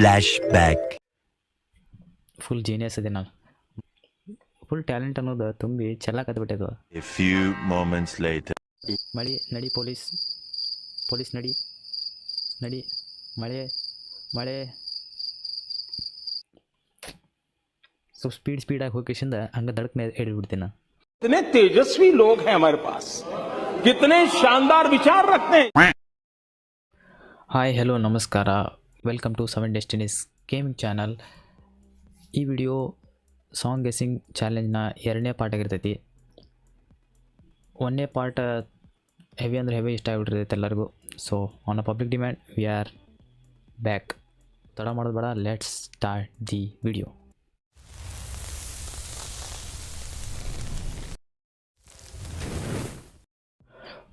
Flashback. Full genius ಇದೆ ನಾನು. Full talent ಅನ್ನೋದು ತುಂಬಿ ಚೆಲ್ಲಾಕತ್ಬಿಟ್ಟಿದ್ದು. A few moments later. ಮಳಿ ನಡಿ ಪೊಲೀಸ್ ನಡಿ ನಡಿ ಮಳೆ ಮಳೆ. ಸ್ವಲ್ಪ ಸ್ಪೀಡಾಗಿ ಹೋಗಿಸಿಂದ ಹಂಗೆ ದಡಕ್ನೆ ಹಿಡಿದ್ಬಿಡ್ತೀನಿ ನಾನು. कितने तेजस्वी लोग हैं हमारे पास, कितने शानदार विचार रखते हैं. ಹಾಯ್ ಹಲೋ ನಮಸ್ಕಾರ, ವೆಲ್ಕಮ್ ಟು 7 ಡೆಸ್ಟಿನೀಸ್ ಗೇಮಿಂಗ್ ಚಾನಲ್. ಈ ವಿಡಿಯೋ ಸಾಂಗ್ ಗೆಸ್ಸಿಂಗ್ ಚಾಲೆಂಜ್ನ 2ನೇ ಪಾರ್ಟ್ ಆಗಿರ್ತೈತಿ. 1ನೇ ಪಾರ್ಟ್ ಹೆವಿ ಅಂದರೆ ಹೆವಿ ಇಷ್ಟ ಆಗಿಬಿಟ್ಟಿರ್ತೈತೆ ಎಲ್ಲರಿಗೂ. So on a public demand we are back. ತಡ ಮಾಡೋದು ಬೇಡ, let's start the video.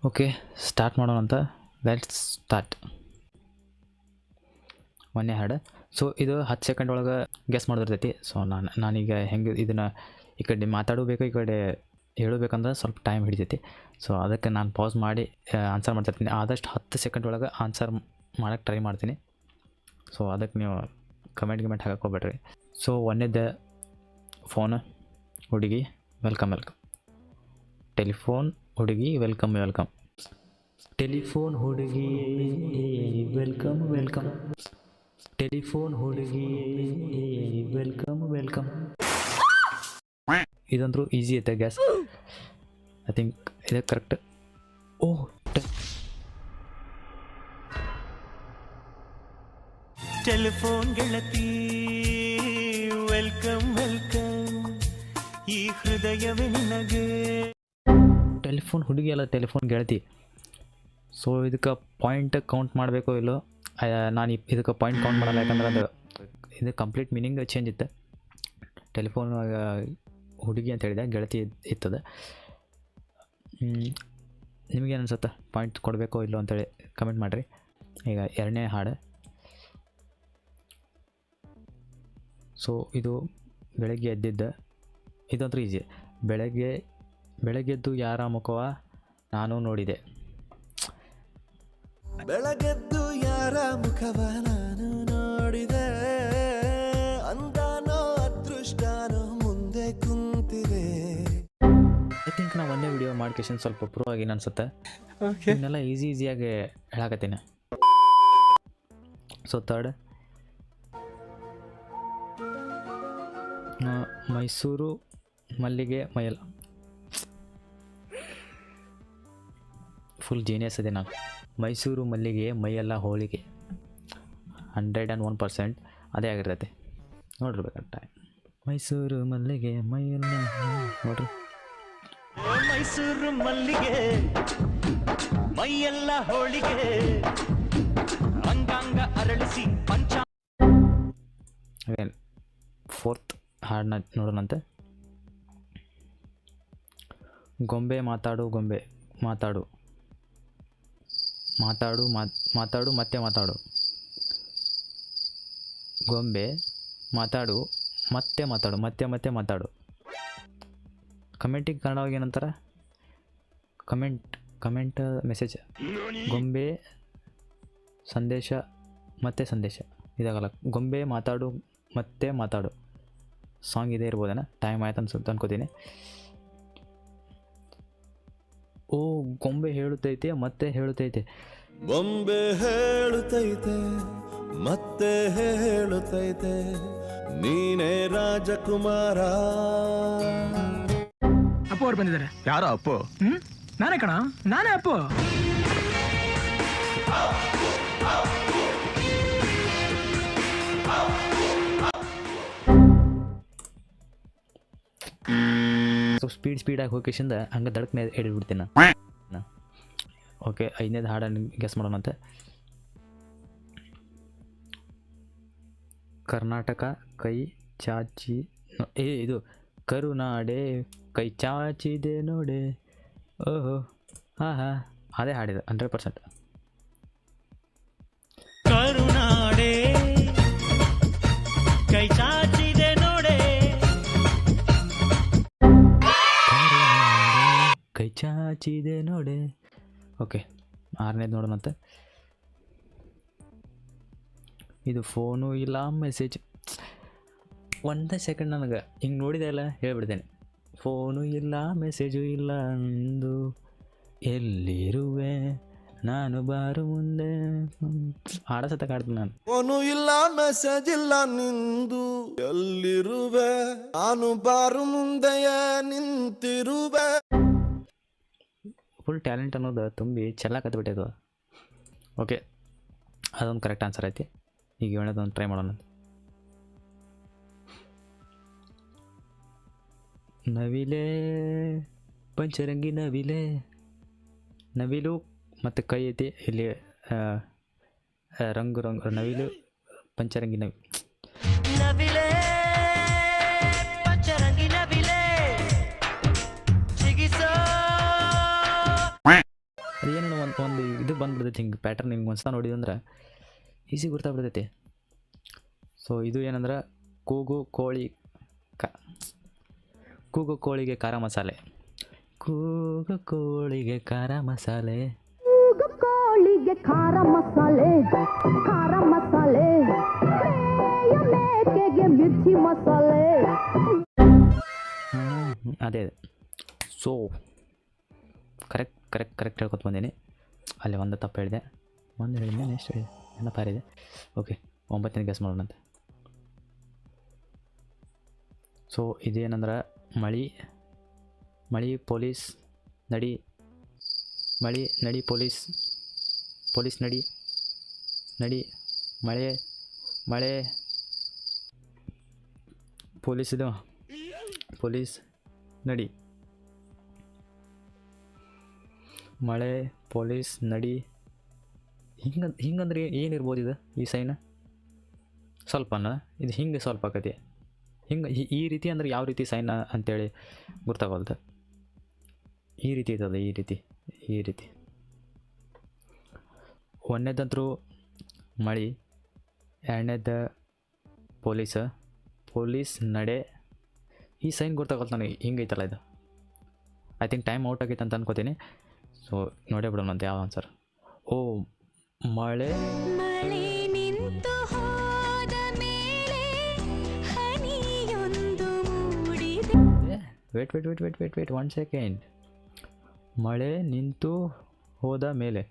Okay, start ಮಾಡೋಣ ಅಂತ. Let's start. 1ನೇ ಹಾಡು. ಸೊ ಇದು 10 ಸೆಕೆಂಡ್ ಒಳಗೆ ಗೆಸ್ ಮಾಡಿರ್ತೈತಿ. ಸೊ ನಾನೀಗ ಹೆಂಗೆ ಇದನ್ನು ಈ ಕಡೆ ಮಾತಾಡಬೇಕು, ಈ ಕಡೆ ಹೇಳಬೇಕಂದ್ರೆ ಸ್ವಲ್ಪ ಟೈಮ್ ಹಿಡಿತೈತಿ. ಸೊ ಅದಕ್ಕೆ ನಾನು ಪಾಸ್ ಮಾಡಿ ಆನ್ಸರ್ ಮಾಡ್ತಿರ್ತೀನಿ. ಆದಷ್ಟು 10 ಸೆಕೆಂಡ್ ಒಳಗೆ ಆನ್ಸರ್ ಮಾಡೋಕ್ಕೆ ಟ್ರೈ ಮಾಡ್ತೀನಿ. ಸೊ ಅದಕ್ಕೆ ನೀವು ಕಮೆಂಟ್ ಹಾಕಕ್ಕೆ ಹೋಗ್ಬೇಡ್ರಿ. ಸೊ 1ನೇದು ಫೋನ್ ಹುಡುಗಿ ವೆಲ್ಕಮ್. ಟೆಲಿಫೋನ್ ಹುಡುಗಿ ವೆಲ್ಕಮ್. ಟೆಲಿಫೋನ್ ಹುಡುಗಿ ವೆಲ್ಕಮ್. ಟೆಲಿಫೋನ್ ಹುಡುಗಿ ವೆಲ್ಕಮ್. ಇದಂತರೂ ಈಸಿ ಐತೆ ಗ್ಯಾಸ್. ಐ ಥಿಂಕ್ ಇದೆ ಕರೆಕ್ಟ್. ಓಹ್, ಟೆಲಿಫೋನ್ ಗೆಳತಿ ವೆಲ್ಕಮ್. ಈ ಹೃದಯವೇ ನಿನಗೆ. ಟೆಲಿಫೋನ್ ಹುಡುಗಿ ಅಲ್ಲ, ಟೆಲಿಫೋನ್ ಗೆಳತಿ. ಸೊ ಇದಕ್ಕೆ ಪಾಯಿಂಟ್ ಕೌಂಟ್ ಮಾಡಬೇಕೋ ಇಲ್ಲೋ, ನಾನು ಇದಕ್ಕೆ ಪಾಯಿಂಟ್ ಕೌಂಟ್ ಮಾಡಲ್ಲ. ಯಾಕಂದ್ರೆ ಅದು ಇದು ಕಂಪ್ಲೀಟ್ ಮೀನಿಂಗ್ ಚೇಂಜ್ ಇತ್ತು. ಟೆಲಿಫೋನ್ ಹುಡುಗಿ ಅಂತ ಹೇಳಿದೆ, ಗೆಳತಿ ಇರ್ತದೆ. ನಿಮಗೇನು ಅನ್ಸುತ್ತೆ, ಪಾಯಿಂಟ್ ಕೊಡಬೇಕೋ ಇಲ್ಲೋ ಅಂತೇಳಿ ಕಮೆಂಟ್ ಮಾಡಿರಿ. ಈಗ 2ನೇ ಹಾಡು. ಸೊ ಇದು ಬೆಳಗ್ಗೆ ಎದ್ದಿದ್ದ. ಇದಂತೂ ಈಸಿ. ಬೆಳಗ್ಗೆದ್ದು ಯಾರ ಮುಖವ ನಾನು ನೋಡಿದೆ. ಬೆಳಗೆದ್ದು ಯಾರ ಮುಖವ ನಾನು ನೋಡಿದೆ, ಅಂದಾನೋ ಅದೃಷ್ಟನೋ ಮುಂದೆ ಕುಂತಿದೆ. ಐ ಥಿಂಕ್ ನಾ 1ನೇ ವಿಡಿಯೋ ಮಾಡ್ಕೇಶನ್ ಸ್ವಲ್ಪ ಪ್ರೂವ್ ಆಗಿ ಅನ್ಸುತ್ತೆ. ಇವನ್ನೆಲ್ಲ ಈಸಿಯಾಗಿ ಹೇಳಕತ್ತೀನಿ. ಸೊ 3rd, ಮೈಸೂರು ಮಲ್ಲಿಗೆ ಮೈಯಲ್ಲ. ಫುಲ್ ಜೀನಿಯಸ್ ಇದೆ ನಾನು. ಮೈಸೂರು ಮಲ್ಲಿಗೆ ಮೈಯೆಲ್ಲ ಹೋಳಿಗೆ. 101% ಅದೇ ಆಗಿರ್ತೈತೆ. ನೋಡ್ರಿ ಬೇಕಾಗ್ತ. ಮೈಸೂರು ಮಲ್ಲಿಗೆ ಮೈಯೆಲ್ಲ ನೋಡ್ರಿ. ಮೈಸೂರು ಮಲ್ಲಿಗೆ ಮೈಯೆಲ್ಲ ಹೋಳಿಗೆ, ಅಂಗಾಂಗ ಅರಳಿಸಿ ಪಂಚ. 4th ಹಾಡನ್ನ ನೋಡೋಣಂತೆ. ಗೊಂಬೆ ಮಾತಾಡು ಮತ್ತೆ ಮಾತಾಡು. ಗೊಂಬೆ ಮಾತಾಡು ಮತ್ತೆ ಮಾತಾಡು. ಕಮೆಂಟಿಗೆ ಕನ್ನಡವಾಗಿ ಏನಂತಾರೆ? Comment message. ಗೊಂಬೆ ಸಂದೇಶ ಇದಾಗಲ್ಲ. ಗೊಂಬೆ ಮಾತಾಡು ಮತ್ತೆ ಮಾತಾಡು. ಸಾಂಗ್ ಇದೇ ಇರ್ಬೋದೇನ? ಟೈಮ್ ಆಯ್ತು ಅನ್ಸುತ್ತೆ ಅನ್ಕೋತೀನಿ. ಓ, ಗೊಂಬೆ ಹೇಳುತ್ತೈತೆ ಮತ್ತೆ ಹೇಳುತ್ತೈತೆ. ಬೊಂಬೆ ಹೇಳುತ್ತೈತೆ ಮತ್ತೆ ಹೇಳುತ್ತೈತೆ, ನೀನೇ ರಾಜಕುಮಾರ. ಅಪ್ಪು ಅವ್ರು ಬಂದಿದ್ದಾರೆ. ಯಾರೋ ಅಪ್ಪು? ನಾನೇ ಕಣ, ನಾನೇ ಅಪ್ಪು. ಸೊ ಸ್ಪೀಡಾಗಿ ಹೋಗಿಸಿಂದ ಹಂಗೆ ದಡಕ್ನೆ ಹಿಡಿದ್ಬಿಡ್ತೀನಿ ನಾನು. ಓಕೆ, 5ನೇದು ಹಾಡನ್ನು ಗೆಸ್ ಮಾಡೋಣಂತೆ. ಕರ್ನಾಟಕ ಕೈ ಚಾಚಿ ಇದು ಕರುನಾಡೆ ಕೈ ಚಾಚಿದೆ ನೋಡೆ. ಓಹೋ, ಹಾಂ, ಅದೇ ಹಾಡಿದೆ 100%. ಕರುನಾಡೆ ಕೈ ಚಾಚಿದೆ ನೋಡೆ, ಕೈ ಚಾಚಿದೆ ನೋಡೆ. ಓಕೆ, 6ನೇದು ನೋಡೋಣಂತೆ. ಇದು ಫೋನು ಇಲ್ಲ ಮೆಸೇಜ್. ಒಂದೇ ಸೆಕೆಂಡ್ ನನಗೆ ಹಿಂಗೆ ನೋಡಿದೆ ಅಲ್ಲ ಹೇಳ್ಬಿಡ್ತೇನೆ. ಫೋನು ಇಲ್ಲ ಮೆಸೇಜು ಇಲ್ಲ ನಿಂದು, ಎಲ್ಲಿರುವೆ ನಾನು ಬಾರು ಮುಂದೆ. ಆಡಸತ್ತ ಕಾಡ್ತೀನಿ ನಾನು. ಫೋನು ಇಲ್ಲ ಮೆಸೇಜ್ ಇಲ್ಲ ನಿಂದು, ಎಲ್ಲಿರುವೆ ನಾನು ಬಾರು ಮುಂದೆಯೇ ನಿಂತಿರುವೆ. ಫುಲ್ ಟ್ಯಾಲೆಂಟ್ ಅನ್ನೋದು ತುಂಬಿ ಚೆಲ್ಲಾಕತ್ಬಿಟ್ಟೈದು. ಓಕೆ, ಅದೊಂದು ಕರೆಕ್ಟ್ ಆನ್ಸರ್ ಐತಿ. ಈಗ ಹೇಳೋದೊಂದು ಟ್ರೈ ಮಾಡೋಣ. ನವಿಲೆ ಪಂಚರಂಗಿ ನವಿಲೆ, ನವಿಲು ಮತ್ತು ಕೈ ಐತಿ ಇಲ್ಲಿ, ರಂಗು ರಂಗು ನವಿಲು ಪಂಚರಂಗಿ ನವಿಲೆ ಪಂಚರಂಗಿ ನವಿಲೆ ಚಿಗಿಸೋ. ಅದೇನೇನು ಒಂದು ಇದು ಬಂದ್ಬಿಡ್ತೈತಿ ಹಿಂಗೆ ಪ್ಯಾಟರ್ನ್. ಹಿಂಗೆ ಒಂದ್ಸಲ ನೋಡಿದಂದ್ರೆ ಈಸಿ ಗುರ್ತಾಗ್ಬಿಡ್ತೈತಿ. ಸೊ ಇದು ಏನಂದ್ರೆ ಕೂಗು ಕೋಳಿಗೆ ಖಾರ ಮಸಾಲೆ. ಕೂಗು ಕೋಳಿಗೆ ಖಾರ ಮಸಾಲೆ, ಕೋಳಿಗೆ ಖಾರ ಮಸಾಲೆ, ಖಾರ ಮಸಾಲೆ, ಮೇಕೆಗೆ ಮಿರ್ಚಿ ಮಸಾಲೆ. ಅದೇ. ಸೊ ಕರೆಕ್ಟ್ ಹೇಳ್ಕೊತ ಬಂದೀನಿ. ಅಲ್ಲಿ ಒಂದು ತಪ್ಪು ಹೇಳಿದೆ, ಒಂದು ಹೇಳಿದ್ದೆ, ನೆಕ್ಸ್ಟ್ ಹೇಳಿದೆ, ಎಲ್ಲ ಪಾರಿದೆ. ಓಕೆ, 9ನೇ ಗೆಸ್ ಮಾಡೋಣಂತೆ. ಸೊ ಇದೇನಂದ್ರೆ ಮಳಿ ಪೊಲೀಸ್ ನಡಿ, ಮಳಿ ನಡಿ ಪೊಲೀಸ್ ನಡಿ ಮಳೆ ಪೊಲೀಸ್ ನಡಿ, ಮಳೆ ಪೊಲೀಸ್ ನಡಿ. ಹಿಂಗಂದ್ರೆ ಏನಿರ್ಬೋದು ಇದು ಈ ಸೈನ್? ಸ್ವಲ್ಪನ ಇದು ಹಿಂಗೆ ಸ್ವಲ್ಪ ಆಕತಿ. ಹಿಂಗೆ ಈ ರೀತಿ ಅಂದ್ರೆ ಯಾವ ರೀತಿ ಸೈನ್ ಅಂತೇಳಿ ಗೊತ್ತಾಗಲ್ದು. ಈ ರೀತಿ ಇದ್ದದ, ಈ ರೀತಿ. ಒಂದನೇದಂತರೂ ಮಳಿ, ಎರಡನೇದ ಪೊಲೀಸ್ ನಡೆ. ಈ ಸೈನ್ ಗೊತ್ತಾಗಲ್ಲ ನನಗೆ, ಹಿಂಗೈತಲ್ಲ ಇದು. ಐ ಥಿಂಕ್ ಟೈಮ್ ಔಟ್ ಆಗೈತೆ ಅಂತ ಅನ್ಕೋತೀನಿ. ಸೊ ನೋಡೇ ಬಿಡೋಣ ಅಂತ ಯಾವ ಆನ್ಸರ್. ಓ ಮಳೆ ನಿಂತು ಹೋದ ಮೇಲೆ ಹನಿಯೊಂದು ಮೂಡಿದೆ. Wait 1 second. ಮಳೆ ನಿಂತು ಹೋದ ಮೇಲೆ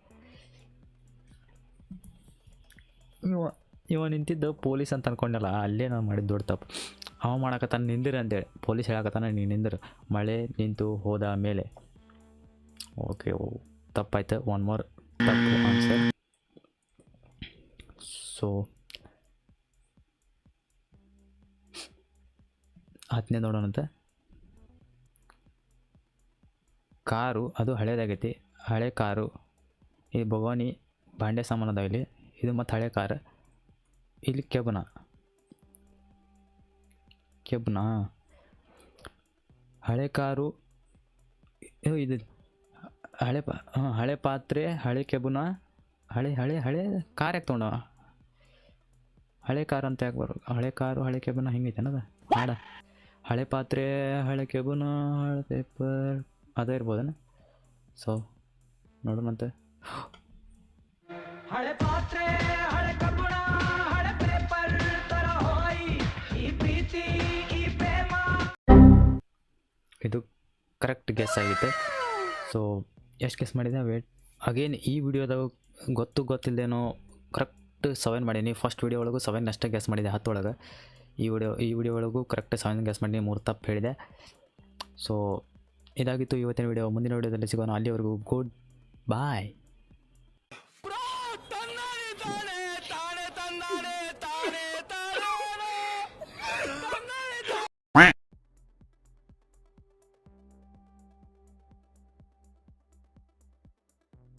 ಇವ ನಿಂತಿದ್ದು ಪೊಲೀಸ್ ಅಂತ ಅನ್ಕೊಂಡಲ್ಲ, ಅಲ್ಲೇ ನಾನು ಮಾಡಿದ್ದು ದೊಡ್ಡ ತಪ್ಪು. ಅವ ಮಾಡಕತ್ತಾನ ನಿಂದಿರು ಅಂತೇಳಿ, ಪೊಲೀಸ್ ಹೇಳಕತ್ತಾನ ನೀನು ನಿಂದಿರು, ಮಳೆ ನಿಂತು ಹೋದ ಮೇಲೆ. ಓಕೆ, ತಪ್ಪಾಯ್ತು. 1 ಮೋರ್ ತಪ್ಪು ಆನ್ಸರ್. ಸೊ 10ನೇ ನೋಡೋಣಂತೆ. ಕಾರು ಅದು ಹಳೇದಾಗೈತಿ, ಹಳೆ ಕಾರು. ಈ ಭಗವಾನಿ ಬಾಂಡೆ ಸಾಮಾನು ಅದ ಇಲ್ಲಿ, ಇದು ಮತ್ತು ಹಳೆ ಕಾರು. ಇಲ್ಲಿ ಕೆಬ್ಬನ ಹಳೆ ಕಾರು. ಇದು ಹಳೆ ಪಾತ್ರೆ, ಹಳೆ ಕೆಬ್ಬನ, ಹಳೆ ಕಾರ್ ಯಾಕೆ ತೊಗೊಂಡವ? ಹಳೆ ಕಾರು ಅಂತ ಯಾಕೆ ಬರೋ? ಹಳೆ ಕಾರು ಹಳೆ ಕೆಬ್ಬನ ಹಿಂಗೈತೆ ಅನ್ನೋದು ಹಾಡ. ಹಳೆ ಪಾತ್ರೆ, ಹಳೆ ಕೆಬ್ಬನ, ಹಳೆ ಪೇಪರ್ ಅದೇ ಇರ್ಬೋದನ. ಸೊ ನೋಡೋಣಂತೆ. ಹಳೆ ಪಾತ್ರೆ ಹಳೆ ಕಬ್ಬಣ ಹಳೆ ಪೇಪರ್ ತರ ಹೋಯ್ ಈ ಪ್ರೀತಿ ಈ ಪ್ರೇಮ. ಇದು ಕರೆಕ್ಟ್ ಗೆಸ್ ಆಗಿತ್ತು. ಸೊ ಎಷ್ಟು ಗೆಸ್ ಮಾಡಿದೆ? Wait again. ಈ ವಿಡಿಯೋದಾಗ ಗೊತ್ತಿಲ್ಲದೇನೋ ಕರೆಕ್ಟ್ 7 ಮಾಡೀನಿ. ಫಸ್ಟ್ ವಿಡಿಯೋ ಒಳಗೂ 7 ಅಷ್ಟೇ ಗೆಸ್ ಮಾಡಿದೆ 10 ಒಳಗೆ. ಈ ವಿಡಿಯೋ ಒಳಗೂ ಕರೆಕ್ಟ್ 7 ಗೆಸ್ ಮಾಡೀನಿ, 3 ತಪ್ಪು ಹೇಳಿದೆ. ಸೊ ಇದಾಗಿತ್ತು ಇವತ್ತಿನ ವಿಡಿಯೋ. ಮುಂದಿನ ವಿಡಿಯೋದಲ್ಲಿ ಸಿಗೋಣ. ಅಲ್ಲಿವರೆಗೂ ಗುಡ್ ಬಾಯ್.